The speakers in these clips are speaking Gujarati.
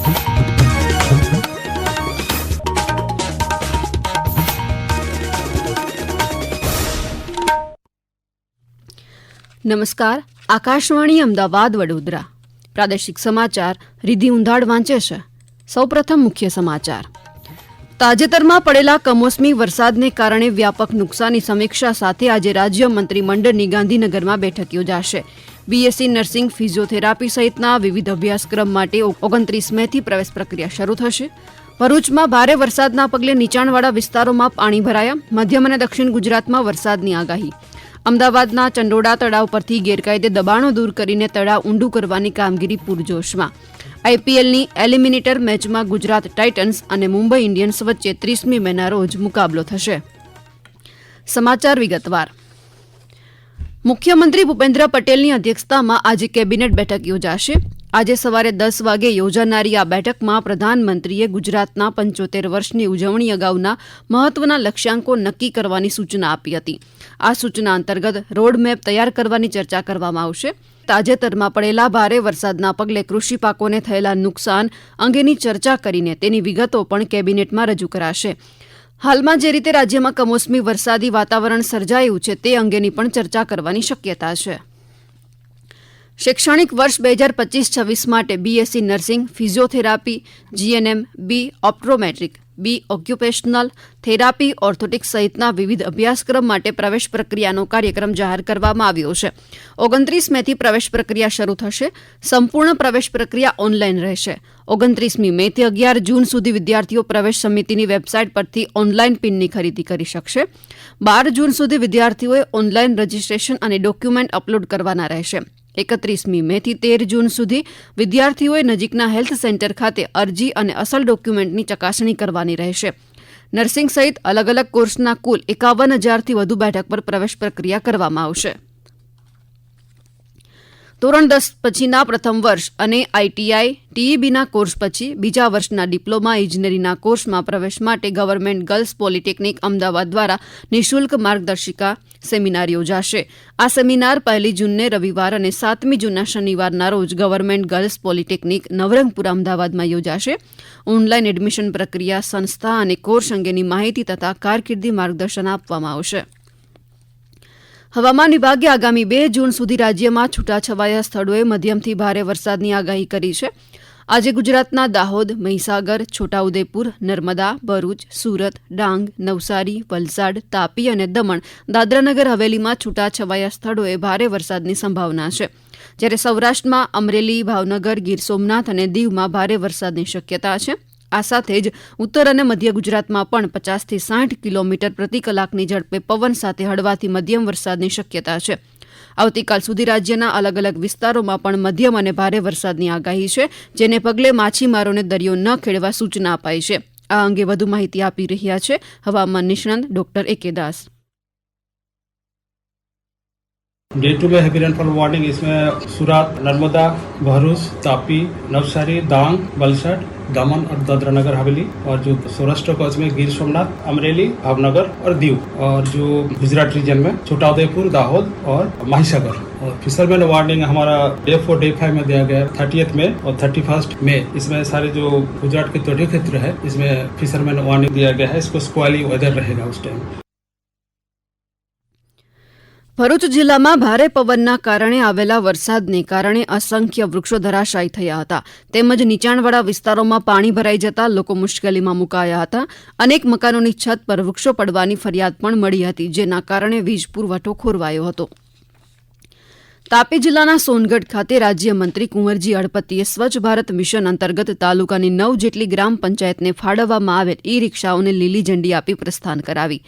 નમસ્કાર. આકાશવાણી અમદાવાદ વડોદરા પ્રાદેશિક સમાચાર રિધિ ઉંધાડ વાંચે છે. સૌપ્રથમ મુખ્ય સમાચાર. તાજેતરમાં પડેલા કમોસમી વરસાદને કારણે વ્યાપક નુકસાની સમીક્ષા સાથે આજે રાજ્ય મંત્રીમંડળની ગાંધીનગરમાં બેઠક યોજાશે. બીએસસી નર્સિંગ, ફિઝિયોથેરાપી સહિતના વિવિધ અભ્યાસક્રમ માટે 29 મેથી પ્રવેશ પ્રક્રિયા શરૂ થશે. ભરૂચમાં ભારે વરસાદના પગલે નીચાણવાળા વિસ્તારોમાં પાણી ભરાયા. મધ્યમ અને દક્ષિણ ગુજરાતમાં વરસાદની આગાહી. અમદાવાદના ચંડોળા તળાવ પરથી ગેરકાયદે દબાણો દૂર કરીને તળાવ ઊંડું કરવાની કામગીરી પૂરજોશમાં. આઈપીએલની એલિમિનેટર મેચમાં ગુજરાત ટાઇટન્સ અને મુંબઈ ઇન્ડિયન્સ વચ્ચે 30મી મેના રોજ મુકાબલો થશે. સમાચાર વિગતવાર. મુખ્યમંત્રી ભૂપેન્દ્ર પટેલની અધ્યક્ષતામાં આજે કેબિનેટ બેઠક યોજાશે. આજે સવારે 10 વાગે યોજાનારી આ બેઠકમાં પ્રધાનમંત્રીએ ગુજરાતના 75 વર્ષની ઉજવણી અગાઉના મહત્વના લક્ષ્યાંકો નક્કી કરવાની સૂચના આપી હતી. આ સૂચના અંતર્ગત રોડમેપ તૈયાર કરવાની ચર્ચા કરવામાં આવશે. તાજેતરમાં પડેલા ભારે વરસાદના પગલે કૃષિ પાકોને થયેલા નુકસાન અંગેની ચર્ચા કરીને તેની વિગતો પણ કેબિનેટમાં રજૂ કરાશે. હાલમાં જે રીતે રાજ્યમાં કમોસમી વરસાદી વાતાવરણ સર્જાયું છે તે અંગેની પણ ચર્ચા કરવાની શક્યતા છે. શૈક્ષણિક વર્ષ 2025-26 માટે બીએસસી નર્સિંગ, ફિઝિયોથેરાપી, જીએનએમ, બી ઓપ્ટોમેટ્રિક, બી ઓક્યુપેશનલ થેરાપી, ઓર્થોટિક્સ સહિતના વિવિધ અભ્યાસક્રમ માટે પ્રવેશ પ્રક્રિયાનો કાર્યક્રમ જાહેર કરવામાં આવ્યો છે. 29 મેથી પ્રવેશ પ્રક્રિયા શરૂ થશે. સંપૂર્ણ પ્રવેશ પ્રક્રિયા ઓનલાઈન રહેશે. 29મી મેથી 11 જૂન સુધી વિદ્યાર્થીઓ પ્રવેશ સમિતિની વેબસાઇટ પરથી ઓનલાઈન પિનની ખરીદી કરી શકશે. 12 જૂન સુધી વિદ્યાર્થીઓએ ઓનલાઈન રજીસ્ટ્રેશન અને ડોક્યુમેન્ટ અપલોડ કરવાના રહેશે. 31મી મેથી 13 જૂન સુધી વિદ્યાર્થીઓએ નજીકના હેલ્થ સેન્ટર ખાતે અરજી અને અસલ ડોક્યુમેન્ટની ચકાસણી કરવાની રહેશે. નર્સિંગ સહિત અલગ અલગ કોર્સના કુલ 51,000થી વધુ બેઠક પર પ્રવેશ પ્રક્રિયા કરવામાં આવશે. ધોરણ 10 પછીના પ્રથમ વર્ષ અને આઈટીઆઈ, ટીઈબીના કોર્સ પછી બીજા વર્ષના ડિપ્લોમા ઇજનેરીના કોર્સમાં પ્રવેશ માટે ગવર્મેન્ટ ગર્લ્સ પોલિટેકનિક અમદાવાદ દ્વારા નિઃશુલ્ક માર્ગદર્શિકા સેમિનાર યોજાશે. આ સેમિનાર 1 જૂનને રવિવાર અને 7મી જૂનના શનિવારના રોજ ગવર્મેન્ટ ગર્લ્સ પોલિટેકનિક નવરંગપુરા અમદાવાદમાં યોજાશે. ઓનલાઈન એડમિશન પ્રક્રિયા, સંસ્થા અને કોર્સ અંગેની માહિતી તથા કારકિર્દી માર્ગદર્શન આપવામાં આવશે. હવામાન વિભાગે આગામી 2 જૂન સુધી રાજ્યમાં છૂટાછવાયા સ્થળોએ મધ્યમથી ભારે વરસાદની આગાહી કરી છે. આજે ગુજરાતના દાહોદ, મહીસાગર, છોટાઉદેપુર, નર્મદા, ભરૂચ, સુરત, ડાંગ, નવસારી, વલસાડ, તાપી અને દમણ, દાદરાનગર હવેલીમાં છૂટાછવાયા સ્થળોએ ભારે વરસાદની સંભાવના છે. જ્યારે સૌરાષ્ટ્રમાં અમરેલી, ભાવનગર, ગીર સોમનાથ અને દીવમાં ભારે વરસાદની શક્યતા છે. આ સાથે જ ઉત્તર અને મધ્ય ગુજરાતમાં પણ 50થી 60 કિલોમીટર પ્રતિ કલાકની ઝડપે પવન સાથે હળવાથી મધ્યમ વરસાદની શક્યતા છે. આવતીકાલ સુધી રાજ્યના અલગ અલગ વિસ્તારોમાં પણ મધ્યમ અને ભારે વરસાદની આગાહી છે, જેને પગલે માછીમારોને દરિયો ન ખેડવા સૂચના અપાઈ છે. આ અંગે વધુ માહિતી આપી રહ્યા છે હવામાન નિષ્ણાંત ડોક્ટર એ.કે. દાસ. डे 2 में हैवी रेनफॉल वार्निंग इसमें सूरत, नर्मदा, भरूच, तापी, नवसारी, डांग, वलसाड, दमन और दादरा नगर हवेली और जो सौराष्ट्र को इसमें गिर सोमनाथ, अमरेली, भावनगर और दीव और जो गुजरात रीजन में छोटाउदेपुर, दाहोद और महिसागर. और फिशरमैन वार्निंग हमारा डे 4 डे 5 में दिया गया 30th में और 31st में. इसमें सारे जो गुजरात के तटीय क्षेत्र है इसमें फिशरमैन वार्निंग दिया गया है. इसको स्क्वाली वेदर रहेगा उस टाइम. ભરૂચ જિલ્લામાં ભારે પવનના કારણે આવેલા વરસાદને કારણે અસંખ્ય વૃક્ષો ધરાશાયી થયા હતા. તેમજ નીચાણવાળા વિસ્તારોમાં પાણી ભરાઈ જતા લોકો મુશ્કેલીમાં મુકાયા હતા. અનેક મકાનોની છત પર વૃક્ષો પડવાની ફરિયાદ પણ મળી હતી, જેના કારણે વીજ પુરવઠો ખોરવાયો હતો. તાપી જિલ્લાના સોનગઢ ખાતે રાજ્યમંત્રી કુંવરજી હળપતિએ સ્વચ્છ ભારત મિશન અંતર્ગત તાલુકાની 9 જેટલી ગ્રામ પંચાયતને ફાળવવામાં આવેલ ઈ રિક્ષાઓને લીલી ઝંડી આપી પ્રસ્થાન કરાવી.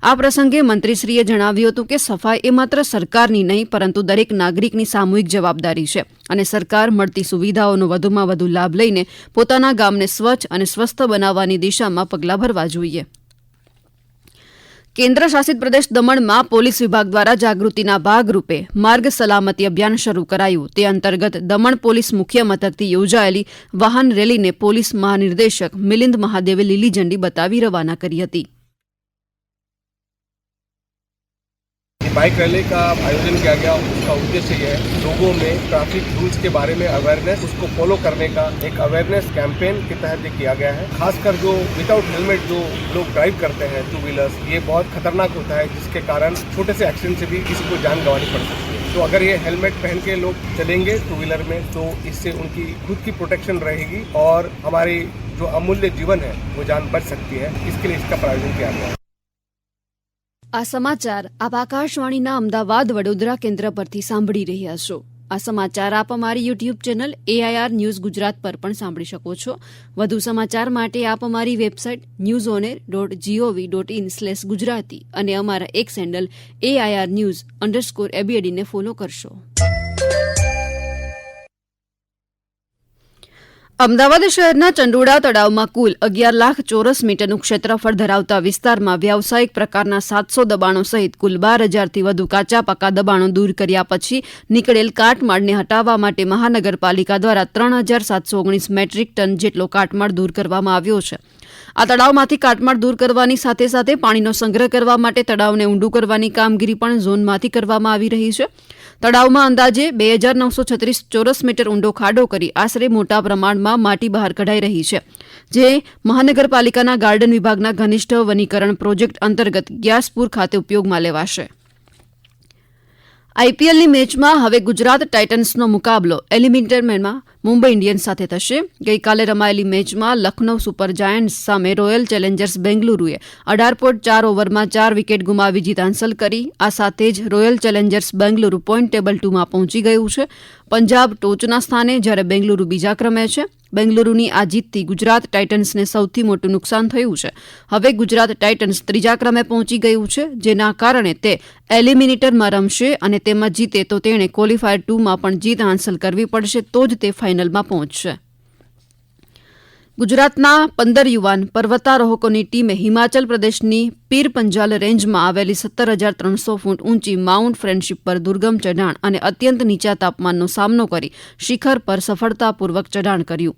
આ પ્રસંગે મંત્રીશ્રીએ જણાવ્યું હતું કે સફાઈ એ માત્ર સરકારની નહીં પરંતુ દરેક નાગરિકની સામૂહિક જવાબદારી છે અને સરકાર મળતી સુવિધાઓનો વધુમાં વધુ લાભ લઈને પોતાના ગામને સ્વચ્છ અને સ્વસ્થ બનાવવાની દિશામાં પગલાં ભરવા જોઈએ. કેન્દ્ર શાસિત પ્રદેશ દમણમાં પોલીસ વિભાગ દ્વારા જાગૃતિના ભાગરૂપે માર્ગ સલામતી અભિયાન શરૂ કરાયું. તે અંતર્ગત દમણ પોલીસ મુખ્ય મથકથી યોજાયેલી વાહન રેલીને પોલીસ મહાનિર્દેશક મિલિંદ મહાદેવે લીલી ઝંડી બતાવી રવાના કરી હતી. ये बाइक रैली का आयोजन किया गया। उसका उद्देश्य ये है लोगों में ट्रैफिक रूल्स के बारे में अवेयरनेस, उसको फॉलो करने का एक अवेयरनेस कैंपेन के तहत ये किया गया है। खासकर जो विदाउट हेलमेट जो लोग ड्राइव करते हैं टू व्हीलर्स, ये बहुत खतरनाक होता है, जिसके कारण छोटे से एक्सीडेंट से भी किसी को जान गंवानी पड़ सकती है। तो अगर ये हेलमेट पहन के लोग चलेंगे टू व्हीलर में तो इससे उनकी खुद की प्रोटेक्शन रहेगी और हमारी जो अमूल्य जीवन है वो जान बच सकती है। इसके लिए इसका प्रायोजन किया गया है। આ સમાચાર આપ આકાશવાણીના અમદાવાદ વડોદરા કેન્દ્ર પરથી સાંભળી રહ્યા છો. આ સમાચાર આપ અમારી YouTube channel AIR news Gujarat પર પણ સાંભળી શકો છો. વધુ સમાચાર માટે આપ અમારી વેબસાઇટ newsonair.gov.in/gujarati અને અમારા એક્સ હેન્ડલ AIR news_ABD ને ફોલો કરશો. અમદાવાદ શહેરના ચંડોળા તળાવમાં કુલ 11 લાખ ચોરસ મીટરનું ક્ષેત્રફળ ધરાવતા વિસ્તારમાં વ્યાવસાયિક પ્રકારના 700 દબાણો સહિત કુલ 12,000થી વધુ કાચા પાકા દબાણો દૂર કર્યા પછી નીકળેલ કાટમાળને હટાવવા માટે મહાનગરપાલિકા દ્વારા 3,719 મેટ્રિક ટન જેટલો કાટમાળ દૂર કરવામાં આવ્યો છે. આ તળાવમાંથી કાટમાળ દૂર કરવાની સાથે સાથે પાણીનો સંગ્રહ કરવા માટે તળાવને ઊંડું કરવાની કામગીરી પણ ઝોનમાંથી કરવામાં આવી રહી છે. તળાવમાં અંદાજે 2,936 ચોરસ મીટર ઊંડો ખાડો કરી આશરે મોટા પ્રમાણમાં માટી બહાર કઢાઈ રહી છે, જે મહાનગરપાલિકાના ગાર્ડન વિભાગના ઘનિષ્ઠ વનીકરણ પ્રોજેક્ટ અંતર્ગત ગ્યાસપુર ખાતે ઉપયોગમાં લેવાશે. આઈપીએલની મેચમાં હવે ગુજરાત ટાઇટન્સનો મુકાબલો એલિમિનેટરમાં મુંબઈ ઇન્ડિયન્સ સાથે થશે. ગઈકાલે રમાયેલી મેચમાં લખનૌ સુપર જાયન્ટ્સ સામે રોયલ ચેલેન્જર્સ બેંગલુરુએ 18.4 ઓવરમાં 4 વિકેટ ગુમાવી જીત હાંસલ કરી. આ સાથે જ Royal Challengers Bengaluru point table 2માં પહોંચી ગયું છે. પંજાબ ટોચના સ્થાને જ્યારે બેંગલુરુ બીજા ક્રમે છે. બેંગલુરુની આ જીતથી ગુજરાત ટાઇટન્સને સૌથી મોટું નુકસાન થયું છે. હવે ગુજરાત ટાઇટન્સ ત્રીજા ક્રમે પહોંચી ગયું છે, જેના કારણે તે એલિમિનેટરમાં રમશે અને તેમાં જીતે તો તેણે ક્વોલિફાયર 2માં પણ જીત હાંસલ કરવી પડશે, તો જ તે ફાઇનલમાં પહોંચશે. ગુજરાતના 15 યુવાન પર્વતારોહકોની ટીમે હિમાચલ પ્રદેશની પીર પંજાલ રેન્જમાં આવેલી 17,300 ફૂટ ઊંચી માઉન્ટ ફ્રેન્ડશીપ પર દુર્ગમ ચઢાણ અને અત્યંત નીચા તાપમાનનો સામનો કરી શિખર પર સફળતાપૂર્વક ચઢાણ કર્યું.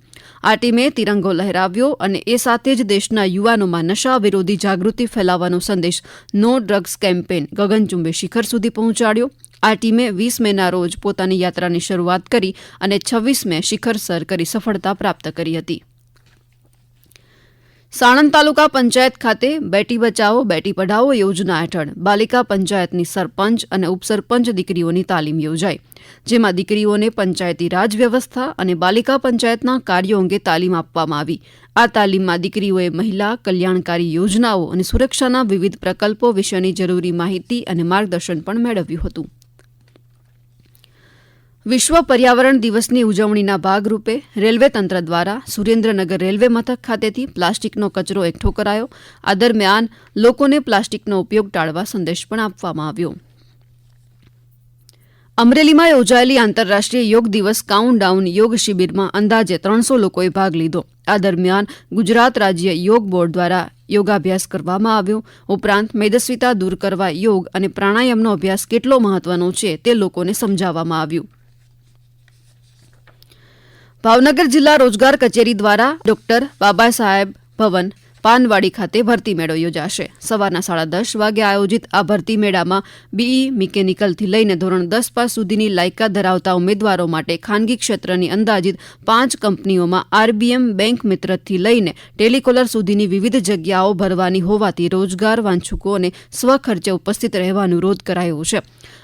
આ ટીમે તિરંગો લહેરાવ્યો અને એ સાથે જ દેશના યુવાનોમાં નશા વિરોધી જાગૃતિ ફેલાવવાનો સંદેશ નો ડ્રગ્સ કેમ્પેન ગગનચુંબી શિખર સુધી પહોંચાડ્યો. આ ટીમે 20 મેના રોજ પોતાની યાત્રાની શરૂઆત કરી અને 26 મે શિખર સર કરી સફળતા પ્રાપ્ત કરી હતી. સાણંદ તાલુકા પંચાયત ખાતે બેટી બચાવો બેટી પઢાઓ યોજના હેઠળ બાલિકા પંચાયતની સરપંચ અને ઉપસરપંચ દીકરીઓની તાલીમ યોજાઈ, જેમાં દીકરીઓને પંચાયતી રાજ વ્યવસ્થા અને બાલિકા પંચાયતના કાર્યો અંગે તાલીમ આપવામાં આવી. આ તાલીમમાં દીકરીઓએ મહિલા કલ્યાણકારી યોજનાઓ અને સુરક્ષાના વિવિધ પ્રકલ્પો વિશેની જરૂરી માહિતી અને માર્ગદર્શન પણ મેળવ્યું હતું. વિશ્વ પર્યાવરણ દિવસની ઉજવણીના ભાગરૂપે રેલવે તંત્ર દ્વારા સુરેન્દ્રનગર રેલવે મથક ખાતેથી પ્લાસ્ટિકનો કચરો એકઠો કરાયો. આ દરમિયાન લોકોને પ્લાસ્ટિકનો ઉપયોગ ટાળવા સંદેશ પણ આપવામાં આવ્યો. અમરેલીમાં યોજાયેલી આંતરરાષ્ટ્રીય યોગ દિવસ કાઉન્ટડાઉન યોગ શિબિરમાં અંદાજે 300 લોકોએ ભાગ લીધો. આ દરમિયાન ગુજરાત રાજ્ય યોગ બોર્ડ દ્વારા યોગાભ્યાસ કરવામાં આવ્યો. ઉપરાંત મેદસ્વીતા દૂર કરવા યોગ અને પ્રાણાયામનો અભ્યાસ કેટલો મહત્વનો છે તે લોકોને સમજાવવામાં આવ્યું. ભાવનગર જિલ્લા રોજગાર કચેરી દ્વારા ડોક્ટર બાબા સાહેબ ભવન પાનવાડી ખાતે ભરતી મેળો યોજાશે. સવારના 10:30 વાગે આયોજિત આ ભરતી મેળામાં બીઈ મિકેનિકલથી લઈને ધોરણ 10 પાસ સુધીની લાયકાત ધરાવતા ઉમેદવારો માટે ખાનગી ક્ષેત્રની અંદાજિત 5 કંપનીઓમાં RBM બેંક મિત્રથી લઈને ટેલિકોલર સુધીની વિવિધ જગ્યાઓ ભરવાની હોવાથી રોજગાર વાંછુકોને સ્વખર્ચે ઉપસ્થિત રહેવા અનુરોધ કરાયો છે.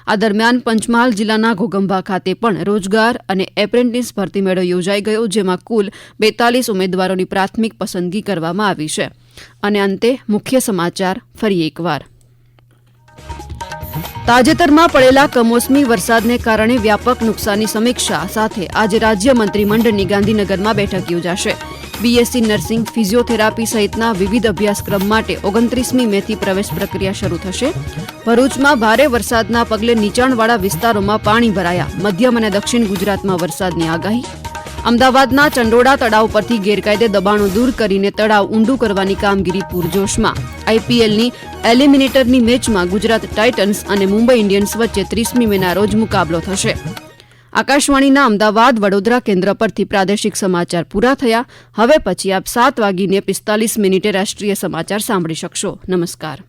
આ દરમિયાન પંચમહાલ જિલ્લાના ઘોગંબા ખાતે પણ રોજગાર અને એપ્રેન્ટિસ ભરતી મેળો યોજાઈ ગયો, જેમાં કુલ 42 ઉમેદવારોની પ્રાથમિક પસંદગી કરવામાં આવી છે. અને અંતે મુખ્ય સમાચાર ફરી એકવાર. તાજેતરમાં પડેલા કમોસમી વરસાદને કારણે વ્યાપક નુકસાનની સમીક્ષા સાથે આજે રાજ્ય મંત્રીમંડળની ગાંધીનગરમાં બેઠક યોજાશે. BSc નર્સિંગ, ફિઝિયોથેરાપી સહિતના વિવિધ અભ્યાસક્રમ માટે 29મી મેથી પ્રવેશ પ્રક્રિયા શરૂ થશે. ભરૂચમાં ભારે વરસાદના પગલે નીચાણવાળા વિસ્તારોમાં પાણી ભરાયા. મધ્યમ અને દક્ષિણ ગુજરાતમાં વરસાદની આગાહી. અમદાવાદના ચંડોળા તળાવ પરથી ગેરકાયદે દબાણો દૂર કરીને તળાવ ઊંડું કરવાની કામગીરી પૂરજોશમાં. આઈપીએલની એલિમિનેટરની મેચમાં ગુજરાત ટાઇટન્સ અને મુંબઈ ઇન્ડિયન્સ વચ્ચે 30મી મેના રોજ મુકાબલો થશે. આકાશવાણીના અમદાવાદ વડોદરા કેન્દ્ર પરથી પ્રાદેશિક સમાચાર પૂરા થયા. હવે પછી આપ 7:45 રાષ્ટ્રીય સમાચાર સાંભળી શકશો. નમસ્કાર.